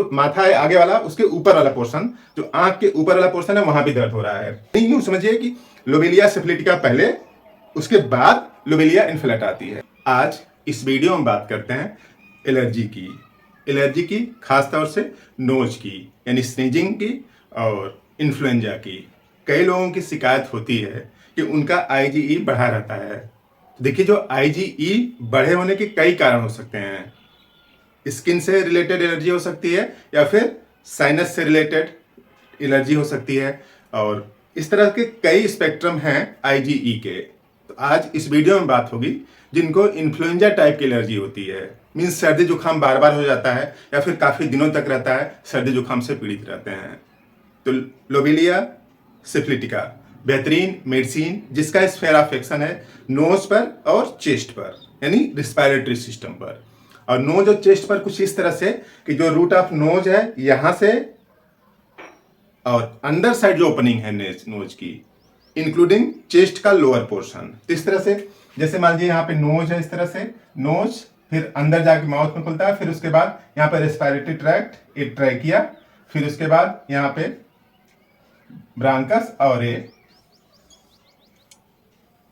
जो माथा है आगे वाला उसके ऊपर वाला पोर्शन, जो आंख के ऊपर वाला पोर्शन है वहां भी दर्द हो रहा है। नहीं, यूं समझिए कि लोबेलिया सिफिलिटिका पहले, उसके बाद लोबेलिया इन्फ्लेटा आती है। आज इस वीडियो में बात करते हैं एलर्जी की खासतौर से नोज की, यानी स्नीजिंग की और इन्फ्लुएंजा की। कई लोगों की शिकायत होती है कि उनका आईजीई बढ़ा रहता है। देखिए, जो आईजीई बढ़े होने के कई कारण हो सकते हैं। स्किन से रिलेटेड एलर्जी हो सकती है या फिर साइनस से रिलेटेड एलर्जी हो सकती है, और इस तरह के कई स्पेक्ट्रम हैं आईजीई के। तो आज इस वीडियो में बात होगी जिनको इन्फ्लुएंजा टाइप की एलर्जी होती है, मीन्स सर्दी जुकाम बार बार हो जाता है या फिर काफ़ी दिनों तक रहता है, सर्दी जुकाम से पीड़ित रहते हैं। तो लोबेलिया सिफिलिटिका बेहतरीन मेडिसिन जिसका स्फेयर ऑफ एक्शन है नोज पर और चेस्ट पर, यानी रिस्पायरेटरी सिस्टम पर। और नोज और चेस्ट पर कुछ इस तरह से कि जो रूट ऑफ नोज है यहां से और अंदर साइड जो ओपनिंग है नोज की, इंक्लूडिंग चेस्ट का लोअर पोर्शन। इस तरह से जैसे मान लीजिए यहाँ पे नोज है, इस तरह से नोज फिर अंदर जाके माउथ में खुलता है, फिर उसके बाद यहाँ पे रेस्पिरेटरी ट्रैक्ट, एक ट्रैकिया, फिर उसके बाद यहाँ पे ब्रांकस और ये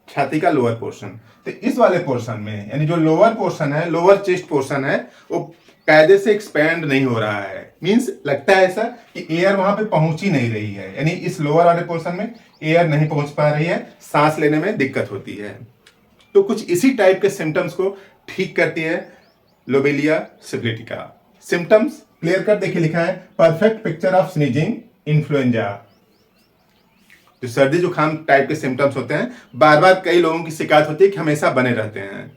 छाती का लोअर पोर्शन। तो इस वाले पोर्शन में, यानी जो लोअर पोर्शन है, लोअर चेस्ट पोर्शन है, वो कायदे से एक्सपैंड नहीं हो रहा है। मींस लगता है ऐसा कि एयर वहां पे पहुंच ही नहीं रही है, यानी इस लोअर वाले पोर्शन में एयर नहीं पहुंच पा रही है, सांस लेने में दिक्कत होती है। तो कुछ इसी टाइप के सिम्टम्स को ठीक करती है लोबेलिया सिफिलिटिका। सिम्टम्स क्लियर कर देखिए, लिखा है perfect picture of sneezing influenza. जो सर्दी जुकाम टाइप के सिम्टम्स होते हैं, बार बार कई लोगों की शिकायत होती है कि हमेशा बने रहते हैं,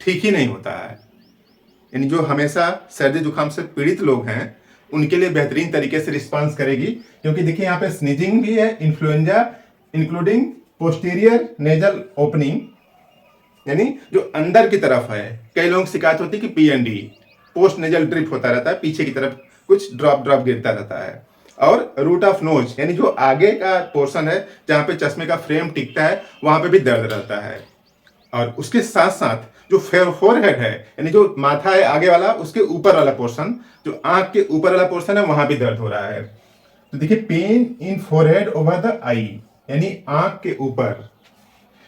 ठीक ही नहीं होता है। यानी जो हमेशा सर्दी जुकाम से पीड़ित लोग हैं उनके लिए बेहतरीन तरीके से रिस्पांस करेगी, क्योंकि देखिए यहाँ पे स्नीजिंग भी है, influenza including posterior nasal opening, यानी जो अंदर की तरफ है। कई लोगों की शिकायत होती है कि पीएनडी, पोस्ट नेजल ड्रिप होता रहता है, पीछे की तरफ कुछ ड्रॉप गिरता रहता है। और रूट ऑफ नोज, यानी जो आगे का पोर्शन है जहां पे चश्मे का फ्रेम टिकता है वहां पे भी दर्द रहता है। और उसके साथ साथ जो फोरहेड है, यानी जो माथा है आगे वाला उसके ऊपर वाला पोर्शन, जो आंख के ऊपर वाला पोर्शन है वहां भी दर्द हो रहा है। तो देखिए, pain in forehead over the eye, यानी आंख के ऊपर,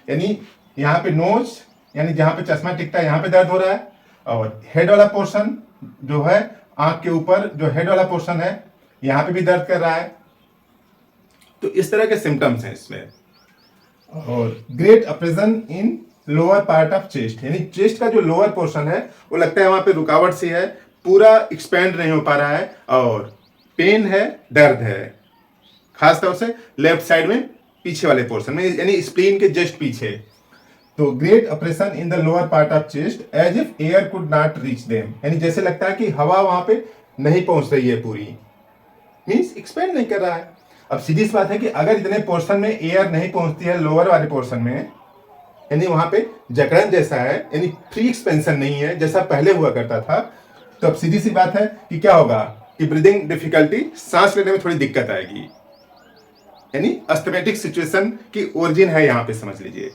यानी यहाँ पे नोज, यानी जहां पे चश्मा टिकता है यहां पे दर्द हो रहा है, और हेड वाला पोर्शन जो है आंख के ऊपर, जो हेड वाला पोर्शन है यहां पे भी दर्द कर रहा है। तो इस तरह के सिम्टम्स हैं इसमें। और great oppression in lower part of chest, यानी चेस्ट का जो लोअर पोर्शन है वो लगता है वहां पे रुकावट सी है, पूरा एक्सपेंड नहीं हो पा रहा है, और पेन है, दर्द है, खासतौर से लेफ्ट साइड में पीछे वाले पोर्शन में, यानी स्प्लीन के जस्ट पीछे। तो great oppression in the lower part of chest as if air could not reach them, यानी जैसे लगता है कि हवा वहां पे नहीं पहुंच रही है, पूरी मीन्स एक्सपेंड नहीं कर रहा है। अब सीधी सी बात है कि अगर इतने पोर्शन में एयर नहीं पहुंचती है लोअर वाले पोर्शन में, यानी वहां पे जकड़न जैसा है, यानी फ्री एक्सपेंशन नहीं है जैसा पहले हुआ करता था, तो अब सीधी सी बात है कि क्या होगा कि ब्रीदिंग डिफिकल्टी, सांस लेने में थोड़ी दिक्कत आएगी, यानी अस्थमेटिक सिचुएशन की ओरिजिन है यहाँ पे, समझ लीजिए।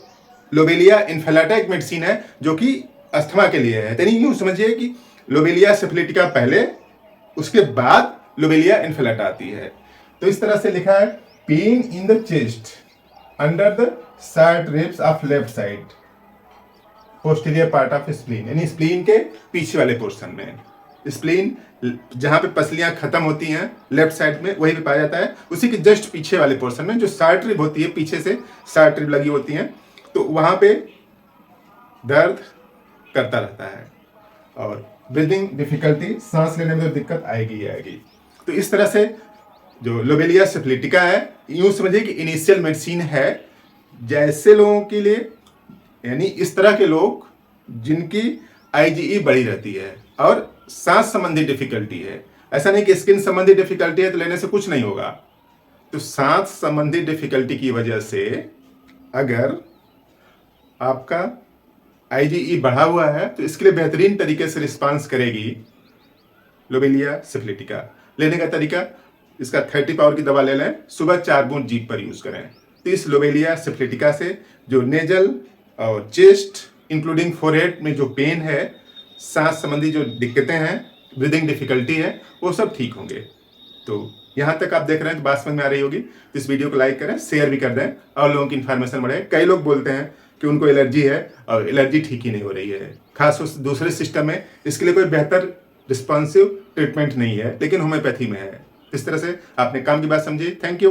लोबेलिया इन्फ्लेटा एक मेडिसिन है जो कि अस्थमा के लिए है, यानी यूं समझिए कि लोबेलिया सिफिलिटिका पहले, उसके बाद लोबेलिया इन्फ्लेटा आती है। तो इस तरह से लिखा है pain in the chest under the short ribs of left side, posterior part of spleen, यानी स्प्लीन के पीछे वाले पोर्शन में। स्प्लीन जहां पे पसलियां खत्म होती हैं लेफ्ट साइड में वही पे पाया जाता है, उसी के जस्ट पीछे वाले पोर्शन में जो शार्ट रिब होती है, पीछे से शार्ट रिब लगी होती हैं, तो वहां पे दर्द करता रहता है और ब्रीदिंग डिफिकल्टी, सांस लेने में तो दिक्कत आएगी ही आएगी। तो इस तरह से जो लोबेलिया सिफिलिटिका है, यूं समझिए कि इनिशियल मेडिसिन है जैसे लोगों के लिए, यानी इस तरह के लोग जिनकी आईजीई बढ़ी रहती है और सांस संबंधी डिफिकल्टी है। ऐसा नहीं कि स्किन संबंधी डिफिकल्टी है तो लेने से कुछ नहीं होगा। तो सांस संबंधी डिफिकल्टी की वजह से अगर आपका आईजीई बढ़ा हुआ है तो इसके लिए बेहतरीन तरीके से रिस्पांस करेगी लोबेलिया सिफिलिटिका। लेने का तरीका, इसका 30 पावर की दवा ले लें, सुबह 4 बूंद जीभ पर यूज करें। तो इस लोबेलिया सिफिलिटिका से जो नेजल और चेस्ट इंक्लूडिंग फोरहेड में जो पेन है, सांस संबंधी जो दिक्कतें हैं, ब्रीदिंग डिफिकल्टी है, वो सब ठीक होंगे। तो यहाँ तक आप देख रहे हैं तो बात समझ में आ रही होगी। तो इस वीडियो को लाइक करें, शेयर भी कर दें और लोगों की इन्फॉर्मेशन बढ़े। कई लोग बोलते हैं कि उनको एलर्जी है और एलर्जी ठीक ही नहीं हो रही है, खास उस दूसरे सिस्टम में इसके लिए कोई बेहतर रिस्पॉन्सिव ट्रीटमेंट नहीं है, लेकिन होम्योपैथी में है। इस तरह से आपने काम की बात समझी। Thank you.